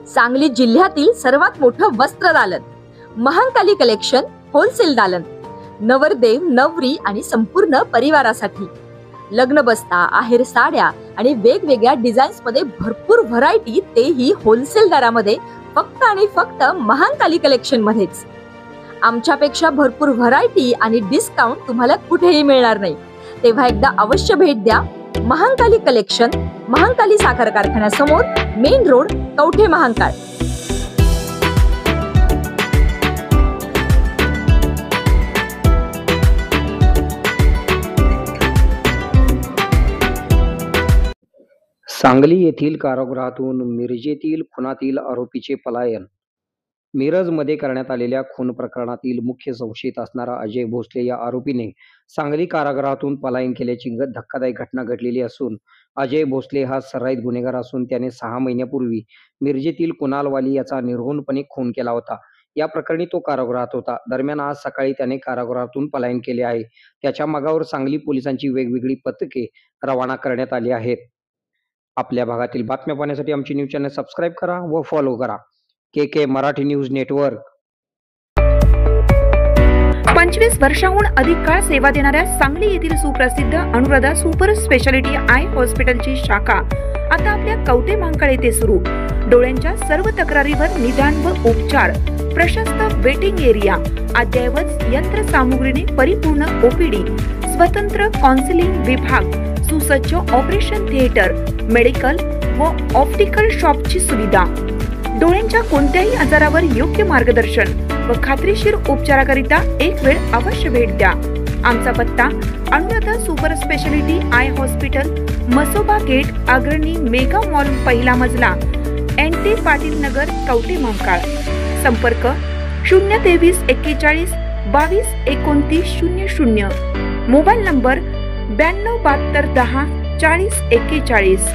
सांगली जिल्ह्यातील सर्वात मोठं वस्त्र दालन महांकाली कलेक्शन होलसेल दालन, नवरदेव नवरी आणि संपूर्ण परिवारासाठी लग्न बस्ता, आहेर साड्या आणि वेगवेगळ्या डिझाईन्स मध्ये भरपूर व्हरायटी, तेही होलसेल दरामध्ये, फक्त आणि फक्त महांकाली कलेक्शन मध्येच। आमच्यापेक्षा भरपूर व्हरायटी आणि डिस्काउंट तुम्हाला कुठेही मिळणार नाही, तेव्हा एकदा अवश्य भेट द्या। महांकाली कलेक्शन, महांकाली साखर कारखान्यासमोर, मेन रोड, कवठे महांकाळ। सांगली येथील कारागृहातून मिरजेतील खुनातील आरोपीचे पलायन। मिरजमध्ये करण्यात आलेल्या खून प्रकरणातील मुख्य संशयित असणारा अजय भोसले या आरोपीने सांगली कारागृहातून पलायन केल्याची धक्कादायक घटना घडलेली असून, अजय भोसले हा सराईत गुन्हेगार असून त्याने 6 महिन्यापूर्वी मिरजेतील कुणाल वाली याचा निर्घृणपणे खून केला होता। या प्रकरणी तो कारागृहात होता। दरम्यान आज सकाळी त्याने कारागृहातून पलायन केले आहे। त्याच्या मागावर सांगली पोलिसांची वेगवेगळी पथके रवाना करण्यात आली आहेत। आपल्या भागातील बातम्या पाहण्यासाठी आमची न्यूज चॅनल सबस्क्राईब करा व फॉलो करा। के मराठी न्यूज नेटवर्क। 25 वर्षांहून अधिक काळ सेवा देणाऱ्या सांगली येथील सुप्रसिद्ध अनुराधा सुपर स्पेशालिटी आय हॉस्पिटलची शाखा आता आपल्या कवठे महांकाळ येथे सुरू। डोळ्यांच्या सर्व तक्रारीवर निदान व उपचार, प्रशस्त वेटिंग एरिया, अद्ययावत यंत्रसामुग्रीने परिपूर्ण ओपीडी, स्वतंत्र काउन्सिलिंग विभाग, सुसज्ज ऑपरेशन थिएटर, मेडिकल व ऑप्टिकल शॉपची सुविधा, डोळ्यांच्या कोणत्याही आजारावर योग्य मार्गदर्शन व खात्रीशीर उपचाराकरिता एक वेळ अवश्य भेट द्या। आमचा पत्ता Anuradha super speciality eye hospital, Masoba gate, Agrani mega mall, पहिला मजला, NT पाटील नगर, कवठे महांकाळ। संपर्क 023 41 22 29 00, मोबाईल नंबर 92 72 10 40 41।